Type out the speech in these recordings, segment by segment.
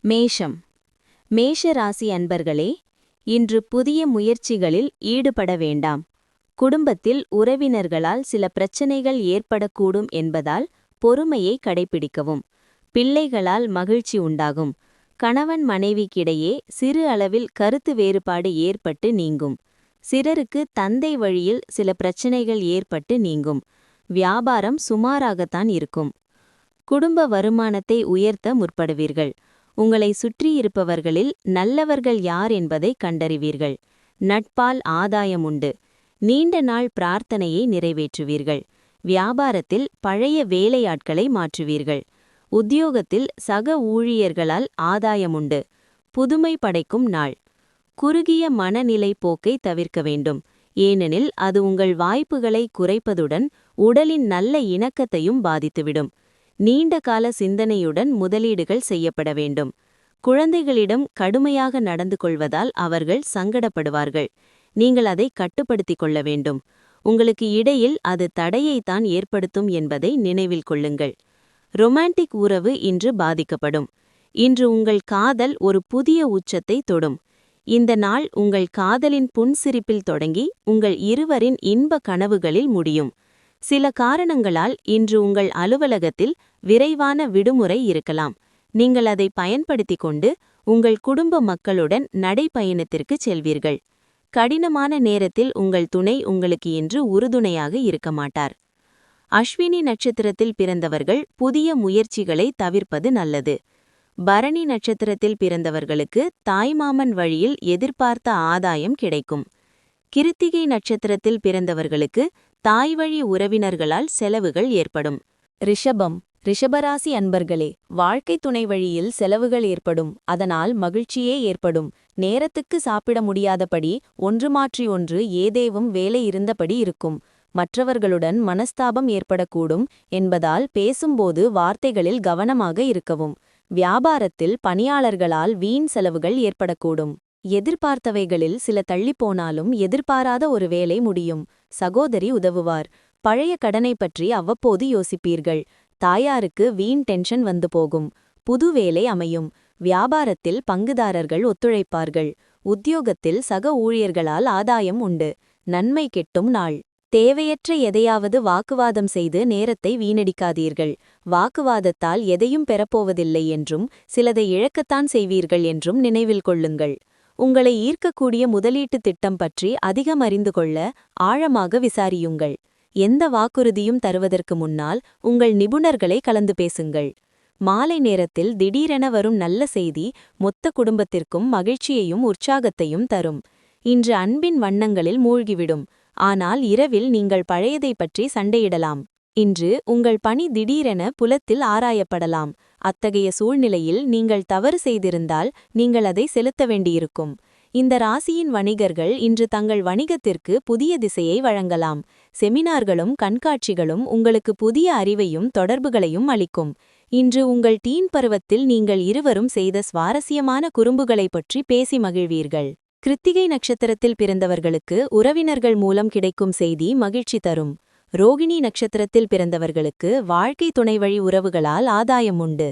மேஷம். மேஷ ராசி அன்பர்களே, இன்று புதிய முயற்சிகளில் ஈடுபட வேண்டாம். குடும்பத்தில் உறவினர்களால் சில பிரச்சனைகள் ஏற்படக்கூடும் என்பதால் பொறுமையை கடைப்பிடிக்கவும். பிள்ளைகளால் மகிழ்ச்சி உண்டாகும். கணவன் மனைவிக்கிடையே சிறு அளவில் கருத்து வேறுபாடு ஏற்பட்டு நீங்கும். சிலருக்கு தந்தை வழியில் சில பிரச்சனைகள் ஏற்பட்டு நீங்கும். வியாபாரம் சுமாராகத்தான் இருக்கும். குடும்ப வருமானத்தை உயர்த்த முற்படுவீர்கள். உங்களை சுற்றியிருப்பவர்களில் நல்லவர்கள் யார் என்பதை கண்டறிவீர்கள். நட்பால் ஆதாயம் உண்டு. நீண்ட நாள் பிரார்த்தனையை நிறைவேற்றுவீர்கள். வியாபாரத்தில் பழைய வேலையாட்களை மாற்றுவீர்கள். உத்தியோகத்தில் சக ஊழியர்களால் ஆதாயமுண்டு. புதுமை படைக்கும் நாள். குறுகிய மனநிலை போக்கை தவிர்க்க வேண்டும். ஏனெனில் அது உங்கள் வாய்ப்புகளை குறைப்பதுடன் உடலின் நல்ல இணக்கத்தையும் பாதித்துவிடும். நீண்டகால சிந்தனையுடன் முதலீடுகள் செய்யப்பட வேண்டும். குழந்தைகளிடம் கடுமையாக நடந்து கொள்வதால் அவர்கள் சங்கடப்படுவார்கள். நீங்கள் அதை கட்டுப்படுத்திக் கொள்ள வேண்டும். உங்களுக்கு இடையில் அது தடையைத்தான் ஏற்படுத்தும் என்பதை நினைவில் கொள்ளுங்கள். ரொமான்டிக் உறவு இன்று பாதிக்கப்படும். இன்று உங்கள் காதல் ஒரு புதிய உச்சத்தை தொடும். இந்த நாள் உங்கள் காதலின் புன்சிரிப்பில் தொடங்கி உங்கள் இருவரின் இன்ப கனவுகளில் முடியும். சில காரணங்களால் இன்று உங்கள் அலுவலகத்தில் விரைவான விடுமுறை இருக்கலாம். நீங்கள் அதை பயன்படுத்திக் கொண்டு உங்கள் குடும்ப மக்களுடன் நடைப்பயணத்திற்கு செல்வீர்கள். கடினமான நேரத்தில் உங்கள் துணை உங்களுக்கு இன்று உறுதுணையாக இருக்க மாட்டார். அஸ்வினி நட்சத்திரத்தில் பிறந்தவர்கள் புதிய முயற்சிகளை தவிர்ப்பது நல்லது. பரணி நட்சத்திரத்தில் பிறந்தவர்களுக்கு தாய்மாமன் வழியில் எதிர்பார்த்த ஆதாயம் கிடைக்கும். கிருத்திகை நட்சத்திரத்தில் பிறந்தவர்களுக்கு தாய்வழி உறவினர்களால் செலவுகள் ஏற்படும். ரிஷபம். ரிஷபராசி அன்பர்களே, வாழ்க்கை துணை வழியில் செலவுகள் ஏற்படும். அதனால் மகிழ்ச்சியே ஏற்படும். நேரத்துக்கு சாப்பிட முடியாதபடி ஒன்று மாற்றி ஒன்று ஏதேவும் வேலை இருந்தபடி இருக்கும். மற்றவர்களுடன் மனஸ்தாபம் ஏற்படக்கூடும் என்பதால் பேசும்போது வார்த்தைகளில் கவனமாக இருக்கவும். வியாபாரத்தில் பணியாளர்களால் வீண் செலவுகள் ஏற்படக்கூடும். எதிர்பார்த்தவைகளில் சில தள்ளிப்போனாலும் எதிர்பாராத ஒரு வேலை முடியும். சகோதரி உதவுவார். பழைய கடனை பற்றி அவ்வப்போது யோசிப்பீர்கள். தாயாருக்கு வீண் டென்ஷன் வந்து போகும். புது வேலை அமையும். வியாபாரத்தில் பங்குதாரர்கள் ஒத்துழைப்பார்கள். உத்தியோகத்தில் சக ஊழியர்களால் ஆதாயம் உண்டு. நன்மை கெட்டும் நாள். தேவையற்ற எதையாவது வாக்குவாதம் செய்து நேரத்தை வீணடிக்காதீர்கள். வாக்குவாதத்தால் எதையும் பெறப்போவதில்லை என்றும் சிலதை இழக்கத்தான் செய்வீர்கள் என்றும் நினைவில் கொள்ளுங்கள். உங்களை ஈர்க்கக்கூடிய முதலீட்டுத் திட்டம் பற்றி அதிகம் அறிந்து கொள்ள ஆழமாக விசாரியுங்கள். எந்த வாக்குறுதியும் தருவதற்கு முன்னால் உங்கள் நிபுணர்களை கலந்து பேசுங்கள். மாலை நேரத்தில் திடீரென வரும் நல்ல செய்தி மொத்த குடும்பத்திற்கும் மகிழ்ச்சியையும் உற்சாகத்தையும் தரும். இன்று அன்பின் வண்ணங்களில் மூழ்கிவிடும். ஆனால் இரவில் நீங்கள் பழையதை பற்றி சண்டையிடலாம். இன்று உங்கள் பணி திடீரென புலத்தில் ஆராயப்படலாம். அத்தகைய சூழ்நிலையில் நீங்கள் தவறு செய்திருந்தால் நீங்கள் அதை செலுத்த வேண்டியிருக்கும். இந்த ராசியின் வணிகர்கள் இன்று தங்கள் வணிகத்திற்கு புதிய திசையை வழங்கலாம். செமினார்களும் கண்காட்சிகளும் உங்களுக்கு புதிய அறிவையும் தொடர்புகளையும் அளிக்கும். இன்று உங்கள் டீன் பருவத்தில் நீங்கள் இருவரும் செய்த சுவாரஸ்யமான குறும்புகளைப் பற்றி பேசி மகிழ்வீர்கள். கிருத்திகை நட்சத்திரத்தில் பிறந்தவர்களுக்கு உறவினர்கள் மூலம் கிடைக்கும் செய்தி மகிழ்ச்சி தரும். ரோகிணி நட்சத்திரத்தில் பிறந்தவர்களுக்கு வாழ்க்கை துணைவழி உறவுகளால் ஆதாயம் உண்டு.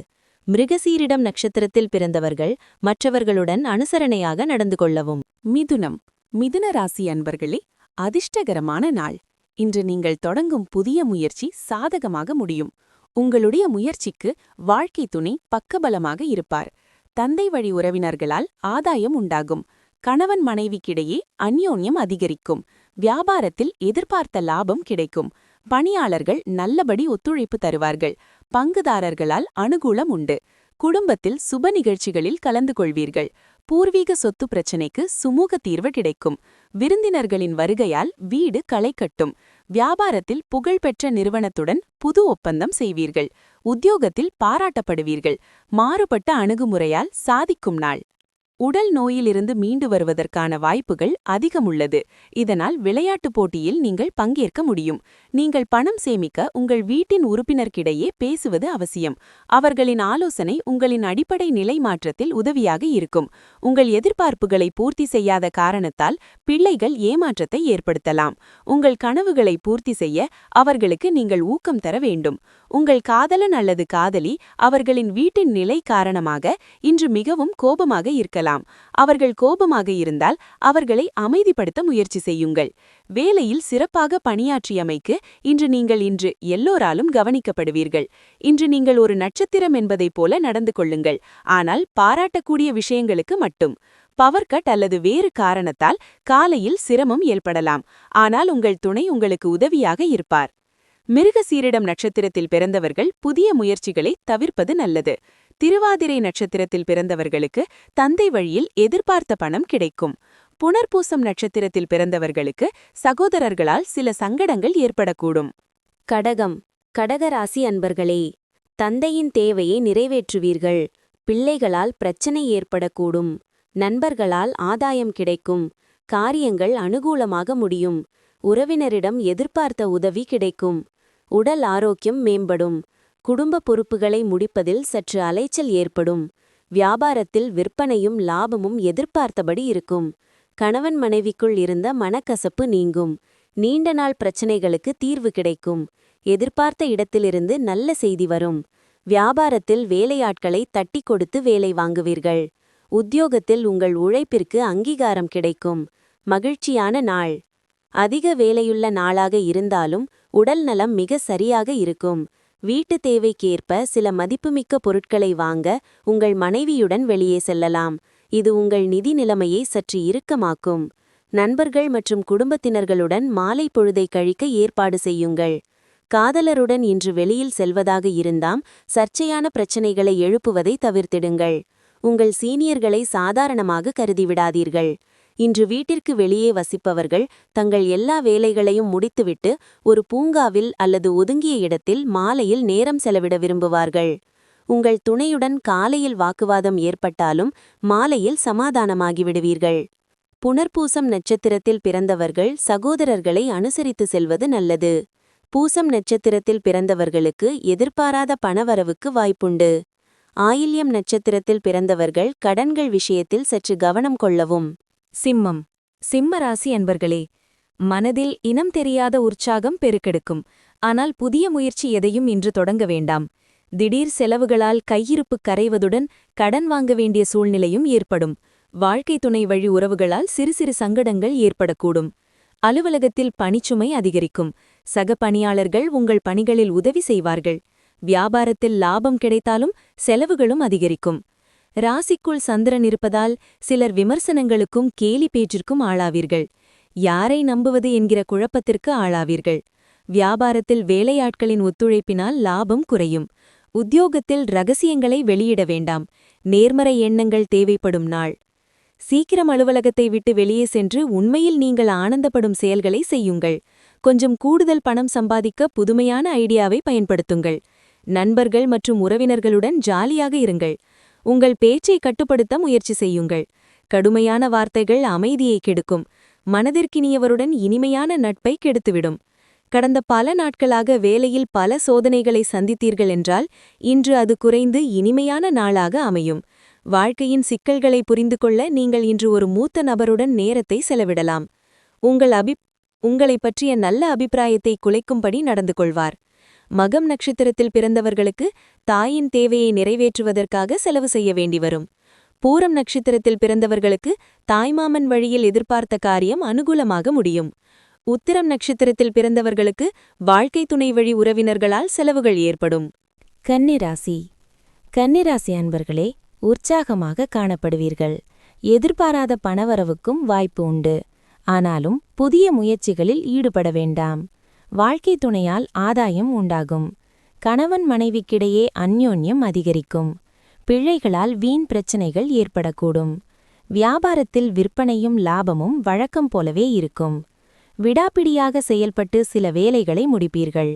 மிருகசீரிடம் நட்சத்திரத்தில் பிறந்தவர்கள் மற்றவர்களுடன் அனுசரணையாக நடந்து கொள்ளவும். மிதுனம். மிதுன ராசி அன்பர்களே, அதிர்ஷ்டகரமான நாள். இன்று நீங்கள் தொடங்கும் புதிய முயற்சி சாதகமாக முடியும். உங்களுடைய முயற்சிக்கு வாழ்க்கை துணை பக்கபலமாக இருப்பார். தந்தை வழி உறவினர்களால் ஆதாயம் உண்டாகும். கணவன் மனைவிக்கிடையே அந்யோன்யம் அதிகரிக்கும். வியாபாரத்தில் எதிர்பார்த்த லாபம் கிடைக்கும். பணியாளர்கள் நல்லபடி ஒத்துழைப்பு தருவார்கள். பங்குதாரர்களால் அனுகூலம் உண்டு. குடும்பத்தில் சுப நிகழ்ச்சிகளில் கலந்து கொள்வீர்கள். பூர்வீக சொத்து பிரச்சினைக்கு சுமூக தீர்வு கிடைக்கும். விருந்தினர்களின் வருகையால் வீடு களை கட்டும். வியாபாரத்தில் புகழ்பெற்ற நிறுவனத்துடன் புது ஒப்பந்தம் செய்வீர்கள். உத்தியோகத்தில் பாராட்டப்படுவீர்கள். மாறுபட்ட அணுகுமுறையால் சாதிக்கும் நாள். உடல் நோயிலிருந்து மீண்டு வருவதற்கான வாய்ப்புகள் அதிகமுள்ளது. இதனால் விளையாட்டுப் போட்டியில் நீங்கள் பங்கேற்க முடியும். நீங்கள் பணம் சேமிக்க உங்கள் வீட்டின் உறுப்பினர்கிடையே பேசுவது அவசியம். அவர்களின் ஆலோசனை உங்களின் அடிப்படை நிலை மாற்றத்தில் உதவியாக இருக்கும். உங்கள் எதிர்பார்ப்புகளை பூர்த்தி செய்யாத காரணத்தால் பிள்ளைகள் ஏமாற்றத்தை ஏற்படுத்தலாம். உங்கள் கனவுகளை பூர்த்தி செய்ய அவர்களுக்கு நீங்கள் ஊக்கம் தர வேண்டும். உங்கள் காதலன் அல்லது காதலி அவர்களின் வீட்டின் நிலை காரணமாக இன்று மிகவும் கோபமாக இருக்கலாம். அவர்கள் கோபமாக இருந்தால் அவர்களை அமைதிப்படுத்த முயற்சி செய்யுங்கள். வேலையில் சிறப்பாக பணியாற்றியமைக்கு இன்று எல்லோராலும் கவனிக்கப்படுவீர்கள். இன்று நீங்கள் ஒரு நட்சத்திரம் என்பதைப் போல நடந்து கொள்ளுங்கள், ஆனால் பாராட்டக்கூடிய விஷயங்களுக்கு மட்டும். பவர் கட் அல்லது வேறு காரணத்தால் காலையில் சிரமம் ஏற்படலாம், ஆனால் உங்கள் துணை உங்களுக்கு உதவியாக இருப்பார். மிருகசீரிடம் நட்சத்திரத்தில் பிறந்தவர்கள் புதிய முயற்சிகளை தவிர்ப்பது நல்லது. திருவாதிரை நட்சத்திரத்தில் பிறந்தவர்களுக்கு தந்தை வழியில் எதிர்பார்த்த பணம் கிடைக்கும். புனர்பூசம் நட்சத்திரத்தில் பிறந்தவர்களுக்கு சகோதரர்களால் சில சங்கடங்கள் ஏற்படக்கூடும். கடகம், கடகராசி அன்பர்களே, தந்தையின் தேவையை நிறைவேற்றுவீர்கள். பிள்ளைகளால் பிரச்சனை ஏற்படக்கூடும். நண்பர்களால் ஆதாயம் கிடைக்கும். காரியங்கள் அனுகூலமாக முடியும். உறவினரிடம் எதிர்பார்த்த உதவி கிடைக்கும். உடல் ஆரோக்கியம் மேம்படும். குடும்ப பொறுப்புகளை முடிப்பதில் சற்று அலைச்சல் ஏற்படும். வியாபாரத்தில் விற்பனையும் லாபமும் எதிர்பார்த்தபடி இருக்கும். கணவன் மனைவிக்குள் இருந்த மனக்கசப்பு நீங்கும். நீண்ட நாள் பிரச்சனைகளுக்கு தீர்வு கிடைக்கும். எதிர்பார்த்த இடத்திலிருந்து நல்ல செய்தி வரும். வியாபாரத்தில் வேலையாட்களை தட்டி கொடுத்து வேலை வாங்குவீர்கள். உத்தியோகத்தில் உங்கள் உழைப்பிற்கு அங்கீகாரம் கிடைக்கும். மகிழ்ச்சியான நாள். அதிக வேலையுள்ள நாளாக இருந்தாலும் உடல் நலம் மிக சரியாக இருக்கும். வீட்டு தேவைக்கேற்ப சில மதிப்புமிக்க பொருட்களை வாங்க உங்கள் மனைவியுடன் வெளியே செல்லலாம். இது உங்கள் நிதி நிலைமையை சற்று இறுக்கமாக்கும். நண்பர்கள் மற்றும் குடும்பத்தினர்களுடன் மாலை பொழுதை கழிக்க ஏற்பாடு செய்யுங்கள். காதலருடன் இன்று வெளியில் செல்வதாக இருந்தாம் சர்ச்சையான பிரச்சனைகளை எழுப்புவதை தவிர்த்திடுங்கள். உங்கள் சீனியர்களை சாதாரணமாக கருதிவிடாதீர்கள். இன்று வீட்டிற்கு வெளியே வசிப்பவர்கள் தங்கள் எல்லா வேலைகளையும் முடித்துவிட்டு ஒரு பூங்காவில் அல்லது ஒதுங்கிய இடத்தில் மாலையில் நேரம் செலவிட விரும்புவார்கள். உங்கள் துணையுடன் காலையில் வாக்குவாதம் ஏற்பட்டாலும் மாலையில் சமாதானமாகிவிடுவீர்கள். புனர்பூசம் நட்சத்திரத்தில் பிறந்தவர்கள் சகோதரர்களை அனுசரித்து செல்வது நல்லது. பூசம் நட்சத்திரத்தில் பிறந்தவர்களுக்கு எதிர்பாராத பணவரவுக்கு வாய்ப்புண்டு. ஆயில்யம் நட்சத்திரத்தில் பிறந்தவர்கள் கடன்கள் விஷயத்தில் சற்று கவனம் கொள்ளவும். சிம்மம், சிம்ம ராசி அன்பர்களே, மனதில் இனம் தெரியாத உற்சாகம் பெருக்கெடுக்கும். ஆனால் புதிய முயற்சி எதையும் இன்று தொடங்க வேண்டாம். திடீர் செலவுகளால் கையிருப்பு கரைவதுடன் கடன் வாங்க வேண்டிய சூழ்நிலையும் ஏற்படும். வாழ்க்கை துணை வழி உறவுகளால் சிறு சிறு சங்கடங்கள் ஏற்படக்கூடும். அலுவலகத்தில் பணிச்சுமை அதிகரிக்கும். சக பணியாளர்கள் உங்கள் பணிகளில் உதவி செய்வார்கள். வியாபாரத்தில் லாபம் கிடைத்தாலும் செலவுகளும் அதிகரிக்கும். ராசிக்குள் சந்திரன் இருப்பதால் சிலர் விமர்சனங்களுக்கும் கேலி பேச்சிற்கும் ஆளாவீர்கள். யாரை நம்புவது என்கிற குழப்பத்திற்கு ஆளாவீர்கள். வியாபாரத்தில் வேலையாட்களின் ஒத்துழைப்பினால் லாபம் குறையும். உத்தியோகத்தில் ரகசியங்களை வெளியிட வேண்டாம். நேர்மறை எண்ணங்கள் தேவைப்படும் நாள். சீக்கிரம் அலுவலகத்தை விட்டு வெளியே சென்று உண்மையில் நீங்கள் ஆனந்தப்படும் செயல்களை செய்யுங்கள். கொஞ்சம் கூடுதல் பணம் சம்பாதிக்க புதுமையான ஐடியாவை பயன்படுத்துங்கள். நண்பர்கள் மற்றும் உறவினர்களுடன் ஜாலியாக இருங்கள். உங்கள் பேச்சை கட்டுப்படுத்த முயற்சி செய்யுங்கள். கடுமையான வார்த்தைகள் அமைதியை கெடுக்கும். மனதிற்கினியவருடன் இனிமையான நட்பை கெடுத்துவிடும். கடந்த பல நாட்களாக வேலையில் பல சோதனைகளை சந்தித்தீர்கள் என்றால் இன்று அது குறைந்து இனிமையான நாளாக அமையும். வாழ்க்கையின் சிக்கல்களை புரிந்து கொள்ள நீங்கள் இன்று ஒரு மூத்த நபருடன் நேரத்தை செலவிடலாம். உங்களைப் பற்றிய நல்ல அபிப்பிராயத்தை குலைக்கும்படி நடந்து கொள்வார். மகம் நட்சத்திரத்தில் பிறந்தவர்களுக்கு தாயின் தேவையை நிறைவேற்றுவதற்காக செலவு செய்ய வேண்டி வரும். பூரம் நட்சத்திரத்தில் பிறந்தவர்களுக்கு தாய்மாமன் வழியில் எதிர்பார்த்த காரியம் அனுகூலமாக முடியும். உத்திரம் நட்சத்திரத்தில் பிறந்தவர்களுக்கு வாழ்க்கை துணை வழி உறவினர்களால் செலவுகள் ஏற்படும். கன்னிராசி, கன்னிராசி அன்பர்களே, உற்சாகமாக காணப்படுவீர்கள். எதிர்பாராத பணவரவுக்கும் வாய்ப்பு உண்டு. ஆனாலும் புதிய முயற்சிகளில் ஈடுபட வேண்டாம். வாழ்க்கை துணையால் ஆதாயம் உண்டாகும். கணவன் மனைவிக்கிடையே அந்யோன்யம் அதிகரிக்கும். பிள்ளைகளால் வீண் பிரச்சனைகள் ஏற்படக்கூடும். வியாபாரத்தில் விற்பனையும் லாபமும் வழக்கம் போலவே இருக்கும். விடாப்பிடியாக செயல்பட்டு சில வேலைகளை முடிப்பீர்கள்.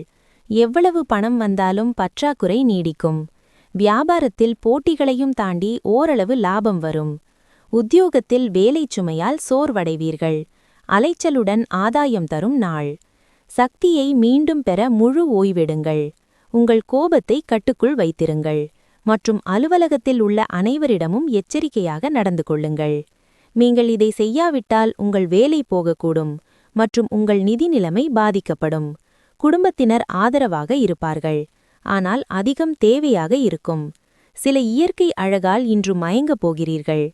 எவ்வளவு பணம் வந்தாலும் பற்றாக்குறை நீடிக்கும். வியாபாரத்தில் போட்டிகளையும் தாண்டி ஓரளவு லாபம் வரும். உத்தியோகத்தில் வேலைச் சுமையால் சோர்வடைவீர்கள். அலைச்சலுடன் ஆதாயம் தரும் நாள். சக்தியை மீண்டும் பெற முழு ஓய்வெடுங்கள். உங்கள் கோபத்தை கட்டுக்குள் வைத்திருங்கள் மற்றும் அலுவலகத்தில் உள்ள அனைவரிடமும் எச்சரிக்கையாக நடந்து கொள்ளுங்கள். நீங்கள் இதை செய்யாவிட்டால் உங்கள் வேலை போகக்கூடும் மற்றும் உங்கள் நிதி நிலைமை பாதிக்கப்படும். குடும்பத்தினர் ஆதரவாக இருப்பார்கள், ஆனால் அதிகம் தேவையாக இருக்கும். சில இயற்கை அழகால் இன்று மயங்கப் போகிறீர்கள்.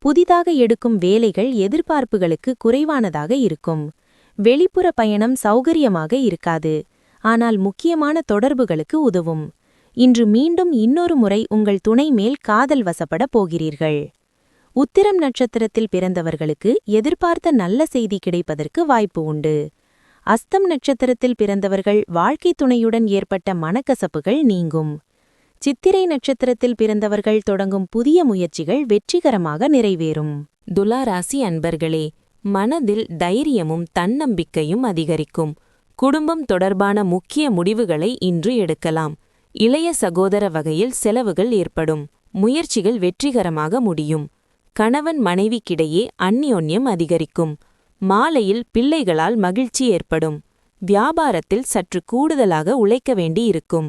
புதிதாக எடுக்கும் வேலைகள் எதிர்பார்ப்புகளுக்கு குறைவானதாக இருக்கும். வெளிப்புற பயணம் சௌகரியமாக இருக்காது, ஆனால் முக்கியமான தொடர்புகளுக்கு உதவும். இன்று மீண்டும் இன்னொரு முறை உங்கள் துணை மேல் காதல் வசப்பட போகிறீர்கள். உத்திரம் நட்சத்திரத்தில் பிறந்தவர்களுக்கு எதிர்பார்த்த நல்ல செய்தி கிடைப்பதற்கு வாய்ப்பு உண்டு. அஸ்தம் நட்சத்திரத்தில் பிறந்தவர்கள் வாழ்க்கை துணையுடன் ஏற்பட்ட மனக்கசப்புகள் நீங்கும். சித்திரை நட்சத்திரத்தில் பிறந்தவர்கள் தொடங்கும் புதிய முயற்சிகள் வெற்றிகரமாக நிறைவேறும். துலா ராசி அன்பர்களே, மனதில் தைரியமும் தன்னம்பிக்கையும் அதிகரிக்கும். குடும்பம் தொடர்பான முக்கிய முடிவுகளை இன்று எடுக்கலாம். இளைய சகோதர வகையில் செலவுகள் ஏற்படும். முயற்சிகள் வெற்றிகரமாக முடியும். கணவன் மனைவிக்கிடையே அந்யோன்யம் அதிகரிக்கும். மாலையில் பிள்ளைகளால் மகிழ்ச்சி ஏற்படும். வியாபாரத்தில் சற்று கூடுதலாக உழைக்க வேண்டியிருக்கும்.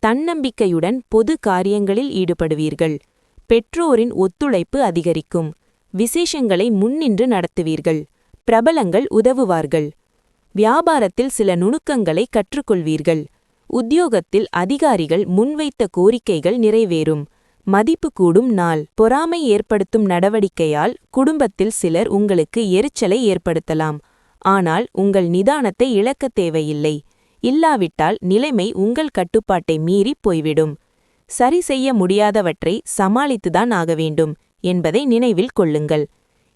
தன்னம்பிக்கையுடன் பொது காரியங்களில் ஈடுபடுவீர்கள். பெற்றோரின் ஒத்துழைப்பு அதிகரிக்கும். விசேஷங்களை முன்னின்று நடத்துவீர்கள். பிரபலங்கள் உதவுவார்கள். வியாபாரத்தில் சில நுணுக்கங்களை கற்றுக்கொள்வீர்கள். உத்தியோகத்தில் அதிகாரிகள் முன்வைத்த கோரிக்கைகள் நிறைவேறும். மதிப்பு கூடும் நாள். பொறாமை ஏற்படுத்தும் நடவடிக்கையால் குடும்பத்தில் சிலர் உங்களுக்கு எரிச்சலை ஏற்படுத்தலாம். ஆனால் உங்கள் நிதானத்தை இழக்கத் தேவையில்லை. இல்லாவிட்டால் நிலைமை உங்கள் கட்டுப்பாட்டை மீறி போய்விடும். சரி செய்ய முடியாதவற்றை சமாளித்துதான் ஆக வேண்டும் என்பதை நினைவில் கொள்ளுங்கள்.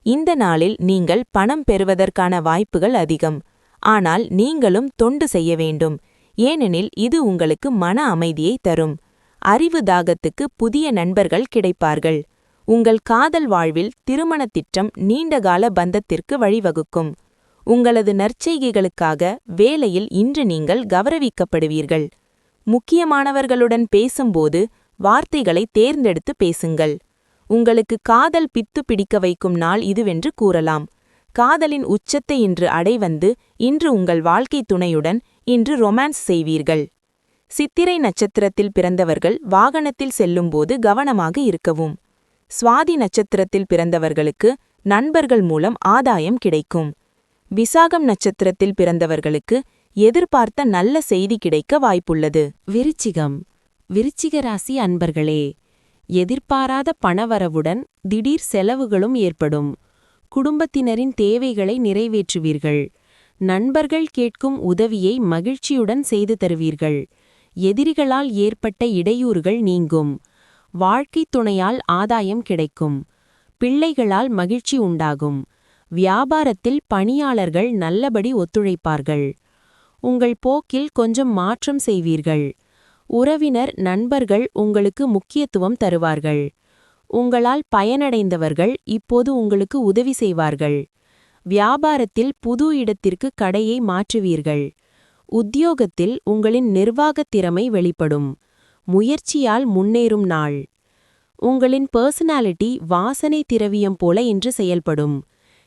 இந்த நாளில் நீங்கள் பணம் பெறுவதற்கான வாய்ப்புகள் அதிகம். ஆனால் நீங்களும் தொண்டு செய்ய வேண்டும், ஏனெனில் இது உங்களுக்கு மன அமைதியை தரும். அறிவு தாகத்துக்கு புதிய நண்பர்கள் கிடைப்பார்கள். உங்கள் காதல் வாழ்வில் திருமணத் திட்டம் நீண்டகால பந்தத்திற்கு வழிவகுக்கும். உங்களது நற்செய்கைகளுக்காக வேலையில் இன்று நீங்கள் கௌரவிக்கப்படுவீர்கள். முக்கியமானவர்களுடன் பேசும்போது வார்த்தைகளை தேர்ந்தெடுத்து பேசுங்கள். உங்களுக்கு காதல் பித்து பிடிக்க வைக்கும் நாள் இதுவென்று கூறலாம். காதலின் உச்சத்தை இன்று அடைவந்து இன்று உங்கள் வாழ்க்கை துணையுடன் இன்று ரொமான்ஸ் செய்வீர்கள். சித்திரை நட்சத்திரத்தில் பிறந்தவர்கள் வாகனத்தில் செல்லும்போது கவனமாக இருக்கவும். சுவாதி நட்சத்திரத்தில் பிறந்தவர்களுக்கு நண்பர்கள் மூலம் ஆதாயம் கிடைக்கும். விசாகம் நட்சத்திரத்தில் பிறந்தவர்களுக்கு எதிர்பார்த்த நல்ல செய்தி கிடைக்க வாய்ப்புள்ளது. விருச்சிகம். விருச்சிக ராசி அன்பர்களே, எதிர்பாராத பணவரவுடன் திடீர் செலவுகளும் ஏற்படும். குடும்பத்தினரின் தேவைகளை நிறைவேற்றுவீர்கள். நண்பர்கள் கேட்கும் உதவியை மகிழ்ச்சியுடன் செய்து தருவீர்கள். எதிரிகளால் ஏற்பட்ட இடையூறுகள் நீங்கும். வாழ்க்கைத் துணையால் ஆதாயம் கிடைக்கும். பிள்ளைகளால் மகிழ்ச்சி உண்டாகும். வியாபாரத்தில் பணியாளர்கள் நல்லபடி ஒத்துழைப்பார்கள். உங்கள் போக்கில் கொஞ்சம் மாற்றம் செய்வீர்கள். உறவினர் நண்பர்கள் உங்களுக்கு முக்கியத்துவம் தருவார்கள். உங்களால் பயனடைந்தவர்கள் இப்போது உங்களுக்கு உதவி செய்வார்கள். வியாபாரத்தில் புது இடத்திற்கு கடையை மாற்றுவீர்கள். உத்தியோகத்தில் உங்களின் நிர்வாகத் திறமை வெளிப்படும். முயற்சியால் முன்னேறும் நாள். உங்களின் பர்சனாலிட்டி வாசனை திரவியம் போல இன்று செயல்படும்.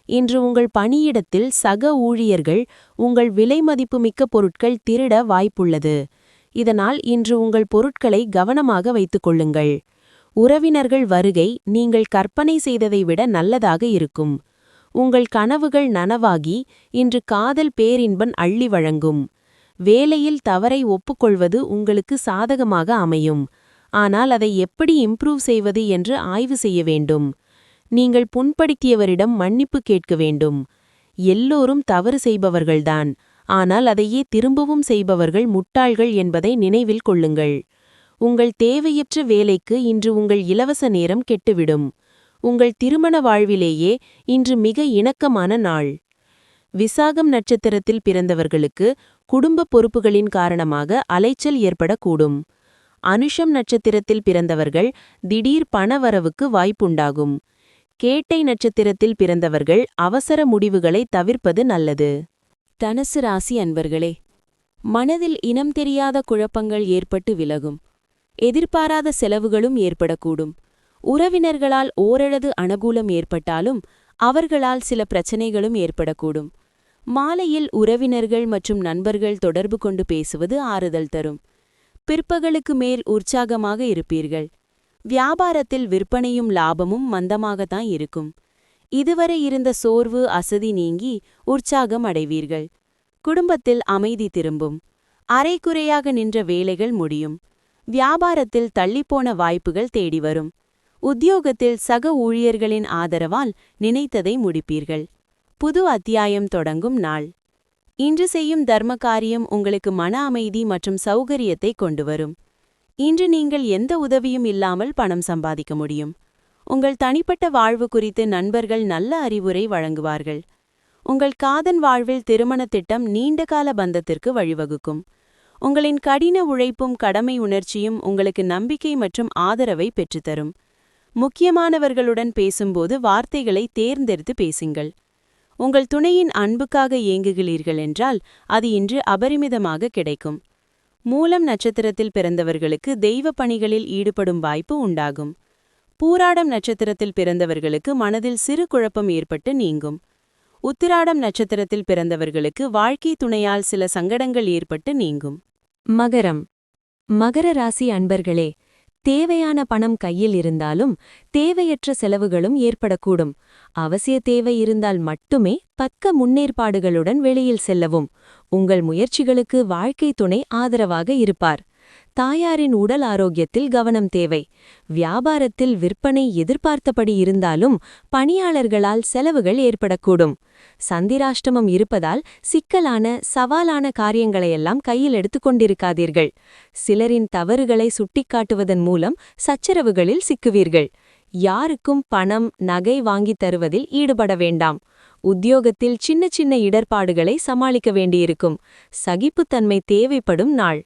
இன்று உங்கள் பணியிடத்தில் சக ஊழியர்கள் உங்கள் விலைமதிப்புமிக்க பொருட்கள் திருட வாய்ப்புள்ளது. இதனால் இன்று உங்கள் பொருட்களை கவனமாக வைத்துக் கொள்ளுங்கள். உறவினர்கள் வருகை நீங்கள் கற்பனை செய்ததை விட நல்லதாக இருக்கும். உங்கள் கனவுகள் நனவாகி இன்று காதல் பேரின்பன் அள்ளி வழங்கும். வேலையில் தவறை ஒப்புக்கொள்வது உங்களுக்கு சாதகமாக அமையும். ஆனால் அதை எப்படி இம்ப்ரூவ் செய்வது என்று ஆய்வு செய்ய வேண்டும். நீங்கள் புண்படுத்தியவரிடம் மன்னிப்பு கேட்க வேண்டும். எல்லோரும் தவறு செய்பவர்கள்தான், ஆனால் அதையே திரும்பவும் செய்பவர்கள் முட்டாள்கள் என்பதை நினைவில் கொள்ளுங்கள். உங்கள் தேவையற்ற வேலைக்கு இன்று உங்கள் இலவச நேரம் கெட்டுவிடும். உங்கள் திருமண வாழ்விலேயே இன்று மிக இணக்கமான நாள். விசாகம் நட்சத்திரத்தில் பிறந்தவர்களுக்கு குடும்ப பொறுப்புகளின் காரணமாக அலைச்சல் ஏற்படக்கூடும். அனுஷம் நட்சத்திரத்தில் பிறந்தவர்கள் திடீர் பணவரவுக்கு வாய்ப்புண்டாகும். கேட்டை நட்சத்திரத்தில் பிறந்தவர்கள் அவசர முடிவுகளை தவிர்ப்பது நல்லது. தனுசு ராசி அன்பர்களே, மனதில் இனம் தெரியாத குழப்பங்கள் ஏற்பட்டு விலகும். எதிர்பாராத செலவுகளும் ஏற்படக்கூடும். உறவினர்களால் ஓரளவு அனுகூலம் ஏற்பட்டாலும் அவர்களால் சில பிரச்சனைகளும் ஏற்படக்கூடும். மாலையில் உறவினர்கள் மற்றும் நண்பர்கள் தொடர்பு கொண்டு பேசுவது ஆறுதல் தரும். பிற்பகலுக்கு மேல் உற்சாகமாக இருப்பீர்கள். வியாபாரத்தில் விற்பனையும் லாபமும் மந்தமாகத்தான் இருக்கும். இதுவரை இருந்த சோர்வு அசதி நீங்கி உற்சாகம் அடைவீர்கள். குடும்பத்தில் அமைதி திரும்பும். அரைகுறையாக நின்ற வேலைகள் முடியும். வியாபாரத்தில் தள்ளிப்போன வாய்ப்புகள் தேடி வரும். உத்தியோகத்தில் சக ஊழியர்களின் ஆதரவால் நினைத்ததை முடிப்பீர்கள். புது அத்தியாயம் தொடங்கும் நாள். இன்று செய்யும் தர்ம காரியம் உங்களுக்கு மன அமைதி மற்றும் சௌகரியத்தை கொண்டு வரும். இன்று நீங்கள் எந்த உதவியும் இல்லாமல் பணம் சம்பாதிக்க முடியும். உங்கள் தனிப்பட்ட வாழ்வு குறித்து நண்பர்கள் நல்ல அறிவுரை வழங்குவார்கள். உங்கள் காதல் வாழ்வில் திருமண திட்டம் நீண்டகால பந்தத்திற்கு வழிவகுக்கும். உங்களின் கடின உழைப்பும் கடமை உணர்ச்சியும் உங்களுக்கு நம்பிக்கை மற்றும் ஆதரவை பெற்றுத்தரும். முக்கியமானவர்களுடன் பேசும்போது வார்த்தைகளை தேர்ந்தெடுத்து பேசுங்கள். உங்கள் துணையின் அன்புக்காக ஏங்குகிறீர்கள் என்றால் அது இன்று அபரிமிதமாக கிடைக்கும். மூலம் நட்சத்திரத்தில் பிறந்தவர்களுக்கு தெய்வ பணிகளில் ஈடுபடும் வாய்ப்பு உண்டாகும். பூராடம் நட்சத்திரத்தில் பிறந்தவர்களுக்கு மனதில் சிறு குழப்பம் ஏற்பட்டு நீங்கும். உத்திராடம் நட்சத்திரத்தில் பிறந்தவர்களுக்கு வாழ்க்கை துணையால் சில சங்கடங்கள் ஏற்பட்டு நீங்கும். மகரம். மகர ராசி அன்பர்களே, தேவையான பணம் கையில் இருந்தாலும் தேவையற்ற செலவுகளும் ஏற்படக்கூடும். அவசிய தேவை இருந்தால் மட்டுமே பக்க முன்னேற்பாடுகளுடன் வெளியில் செல்லவும். உங்கள் முயற்சிகளுக்கு வாழ்க்கை துணை ஆதரவாக இருப்பார். தாயாரின் உடல் ஆரோக்கியத்தில் கவனம் தேவை. வியாபாரத்தில் விற்பனை எதிர்பார்த்தபடி இருந்தாலும் பணியாளர்களால் செலவுகள் ஏற்படக்கூடும். சந்திராஷ்டமம் இருப்பதால் சிக்கலான சவாலான காரியங்களையெல்லாம் கையில் எடுத்துக் கொண்டிருக்காதீர்கள். சிலரின் தவறுகளை சுட்டிக்காட்டுவதன் மூலம் சச்சரவுகளில் சிக்குவீர்கள். யாருக்கும் பணம் நகை வாங்கித் தருவதில் ஈடுபட வேண்டாம். உத்தியோகத்தில் சின்ன சின்ன இடர்பாடுகளை சமாளிக்க வேண்டியிருக்கும். சகிப்புத்தன்மை தேவைப்படும் நாள்.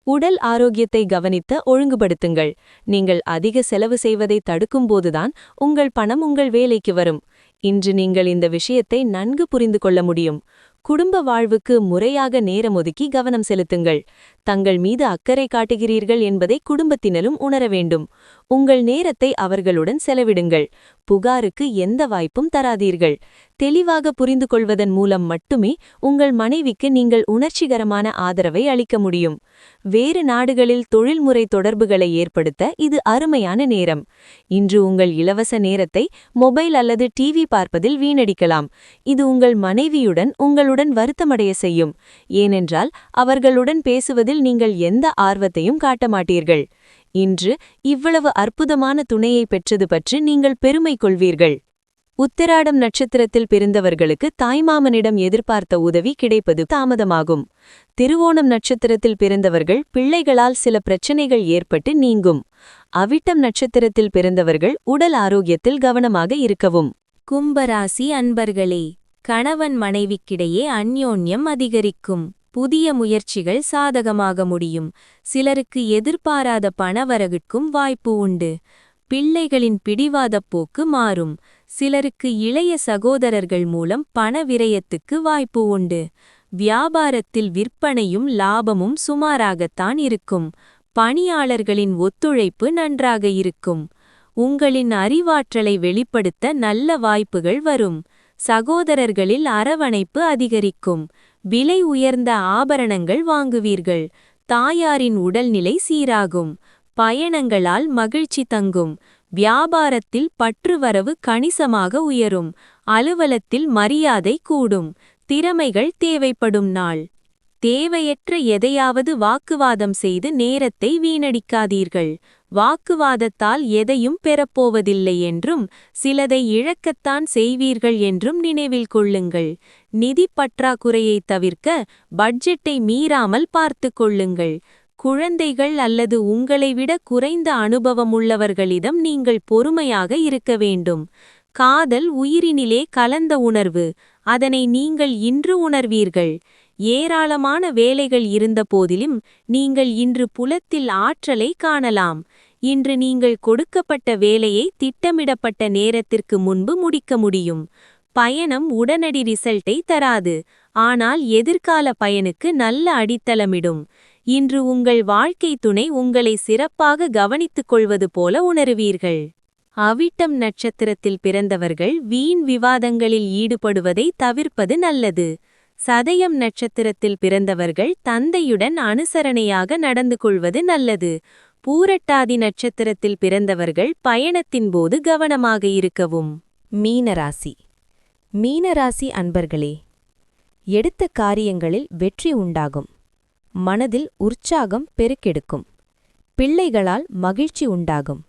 உடல் ஆரோக்கியத்தை கவனித்த ஒழுங்குபடுத்துங்கள். நீங்கள் அதிக செலவு செய்வதை தடுக்கும்போதுதான் உங்கள் பணம் உங்கள் வேலைக்கு வரும். இன்று நீங்கள் இந்த விஷயத்தை நன்கு புரிந்து கொள்ள முடியும். குடும்ப வாழ்வுக்கு முறையாக நேரம் ஒதுக்கி கவனம் செலுத்துங்கள். தங்கள் மீது அக்கறை காட்டுகிறீர்கள் என்பதை குடும்பத்தினரும் உணர வேண்டும். உங்கள் நேரத்தை அவர்களுடன் செலவிடுங்கள். புகாருக்கு எந்த வாய்ப்பும் தராதீர்கள். தெளிவாக புரிந்து கொள்வதன் மூலம் மட்டுமே உங்கள் மனைவிக்கு நீங்கள் உணர்ச்சிகரமான ஆதரவை அளிக்க முடியும். வேறு நாடுகளில் தொழில்முறை தொடர்புகளை ஏற்படுத்த இது அருமையான நேரம். இன்று உங்கள் இலவச நேரத்தை மொபைல் அல்லது டிவி பார்ப்பதில் வீணடிக்கலாம். இது உங்கள் மனைவியுடன் உங்களுடன் வருத்தமடைய செய்யும். ஏனென்றால் அவர்களுடன் பேசுவதில் நீங்கள் எந்த ஆர்வத்தையும் காட்ட மாட்டீர்கள். இன்று இவ்வளவு அற்புதமான துணையை பெற்றது பற்றி நீங்கள் பெருமை கொள்வீர்கள். உத்திராடம் நட்சத்திரத்தில் பிறந்தவர்களுக்கு தாய்மாமனிடம் எதிர்பார்த்த உதவி கிடைப்பது தாமதமாகும். திருவோணம் நட்சத்திரத்தில் பிறந்தவர்கள் பிள்ளைகளால் சில பிரச்சனைகள் ஏற்பட்டு நீங்கும். அவிட்டம் நட்சத்திரத்தில் பிறந்தவர்கள் உடல் ஆரோக்கியத்தில் கவனமாக இருக்கவும். கும்பராசி அன்பர்களே, கணவன் மனைவிக்கிடையே அந்யோன்யம் அதிகரிக்கும். புதிய முயற்சிகள் சாதகமாக முடியும். சிலருக்கு எதிர்பாராத பணவரவிற்கும் வாய்ப்பு உண்டு. பிள்ளைகளின் பிடிவாதப் போக்கு மாறும். சிலருக்கு இளைய சகோதரர்கள் மூலம் பண விரயத்துக்கு வாய்ப்பு உண்டு. வியாபாரத்தில் விற்பனையும் லாபமும் சுமாராகத்தான் இருக்கும். பணியாளர்களின் ஒத்துழைப்பு நன்றாக இருக்கும். உங்களின் அறிவாற்றலை வெளிப்படுத்த நல்ல வாய்ப்புகள் வரும். சகோதரர்களில் அரவணைப்பு அதிகரிக்கும். விலை உயர்ந்த ஆபரணங்கள் வாங்குவீர்கள். தாயாரின் உடல்நிலை சீராகும். பயணங்களால் மகிழ்ச்சி தங்கும். வியாபாரத்தில் பற்றுவரவு கணிசமாக உயரும். அலுவலத்தில் மரியாதை கூடும். திறமைகள் தேவைப்படும் நாள். தேவையற்ற எதையாவது வாக்குவாதம் செய்து நேரத்தை வீணடிக்காதீர்கள். வாக்குவாதத்தால் எதையும் பெறப்போவதில்லை என்றும் சிலதை இழக்கத்தான் செய்வீர்கள் என்றும் நினைவில் கொள்ளுங்கள். நிதி பற்றாக்குறையை தவிர்க்க பட்ஜெட்டை மீறாமல் பார்த்து கொள்ளுங்கள். குழந்தைகள் அல்லது உங்களை விட குறைந்த அனுபவமுள்ளவர்களிடம் நீங்கள் பொறுமையாக இருக்க வேண்டும். காதல் உயிரினிலே கலந்த உணர்வு. அதனை நீங்கள் இன்று உணர்வீர்கள். ஏராளமான வேலைகள் இருந்த போதிலும் நீங்கள் இன்று புலத்தில் ஆற்றலை காணலாம். இன்று நீங்கள் கொடுக்கப்பட்ட வேலையை திட்டமிடப்பட்ட நேரத்திற்கு முன்பு முடிக்க முடியும். பயணம் உடனடி ரிசல்ட்டை தராது, ஆனால் எதிர்கால பயனுக்கு நல்ல அடித்தளமிடும். இன்று உங்கள் வாழ்க்கை துணை உங்களை சிறப்பாக கவனித்துக் கொள்வது போல உணருவீர்கள். அவிட்டம் நட்சத்திரத்தில் பிறந்தவர்கள் வீண் விவாதங்களில் ஈடுபடுவதை தவிர்ப்பது நல்லது. சதயம் நட்சத்திரத்தில் பிறந்தவர்கள் தந்தையுடன் அனுசரணையாக நடந்து கொள்வது நல்லது. பூரட்டாதி நட்சத்திரத்தில் பிறந்தவர்கள் பயணத்தின் போது கவனமாக இருக்கவும். மீனராசி. மீனராசி அன்பர்களே, எடுத்த காரியங்களில் வெற்றி உண்டாகும். மனதில் உற்சாகம் பெருக்கெடுக்கும். பிள்ளைகளால் மகிழ்ச்சி உண்டாகும்.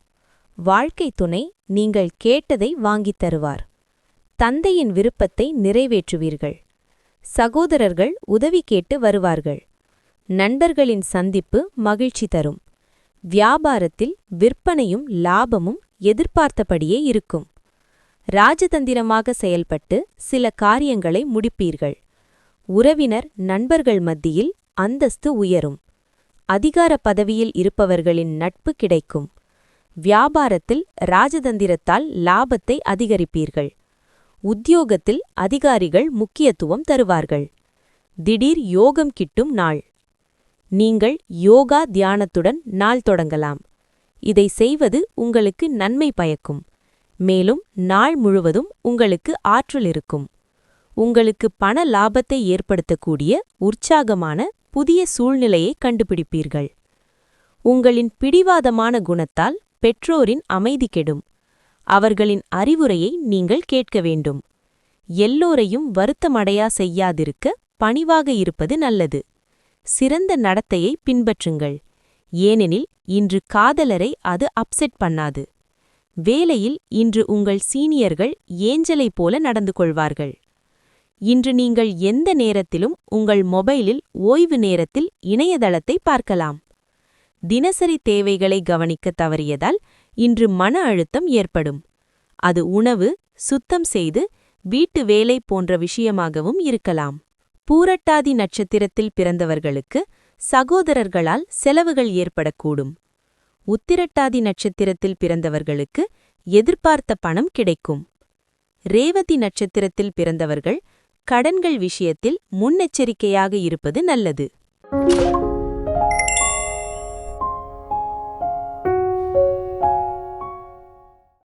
வாழ்க்கை துணை நீங்கள் கேட்டதை வாங்கித் தருவார். தந்தையின் விருப்பத்தை நிறைவேற்றுவீர்கள். சகோதரர்கள் உதவி கேட்டு வருவார்கள். நண்பர்களின் சந்திப்பு மகிழ்ச்சி தரும். வியாபாரத்தில் விற்பனையும் லாபமும் எதிர்பார்த்தபடியே இருக்கும். ராஜதந்திரமாக செயல்பட்டு சில காரியங்களை முடிப்பீர்கள். உறவினர் நண்பர்கள் மத்தியில் அந்தஸ்து உயரும். அதிகார பதவியில் இருப்பவர்களின் நட்பு கிடைக்கும். வியாபாரத்தில் ராஜதந்திரத்தால் லாபத்தை அதிகரிப்பீர்கள். உத்தியோகத்தில் அதிகாரிகள் முக்கியத்துவம் தருவார்கள். திடீர் யோகம் கிட்டும் நாள். நீங்கள் யோகா தியானத்துடன் நாள் தொடங்கலாம். இதை செய்வது உங்களுக்கு நன்மை பயக்கும். மேலும் நாள் முழுவதும் உங்களுக்கு ஆற்றல் இருக்கும். உங்களுக்கு பண லாபத்தை ஏற்படுத்தக்கூடிய உற்சாகமான புதிய சூழ்நிலையை கண்டுபிடிப்பீர்கள். உங்களின் பிடிவாதமான குணத்தால் பெற்றோரின் அமைதி கெடும். அவர்களின் அறிவுரையை நீங்கள் கேட்க வேண்டும். எல்லோரையும் வருத்தமடையா செய்யாதிருக்க பணிவாக இருப்பது நல்லது. சிறந்த நடத்தையை பின்பற்றுங்கள். ஏனெனில் இன்று காதலரை அது அப்செட் பண்ணாது. வேலையில் இன்று உங்கள் சீனியர்கள் ஏஞ்சலைப் போல நடந்து கொள்வார்கள். இன்று நீங்கள் எந்த நேரத்திலும் உங்கள் மொபைலில் ஓய்வு நேரத்தில் இணையதளத்தை பார்க்கலாம். தினசரி தேவைகளை கவனிக்க தவறியதால் இன்று மன அழுத்தம் ஏற்படும். அது உணவு, சுத்தம் செய்து வீட்டு வேலை போன்ற விஷயமாகவும் இருக்கலாம். பூரட்டாதி நட்சத்திரத்தில் பிறந்தவர்களுக்கு சகோதரர்களால் செலவுகள் ஏற்படக்கூடும். உத்திரட்டாதி நட்சத்திரத்தில் பிறந்தவர்களுக்கு எதிர்பார்த்த பணம் கிடைக்கும். ரேவதி நட்சத்திரத்தில் பிறந்தவர்கள் கடன்கள் விஷயத்தில் முன்னெச்சரிக்கையாக இருப்பது நல்லது.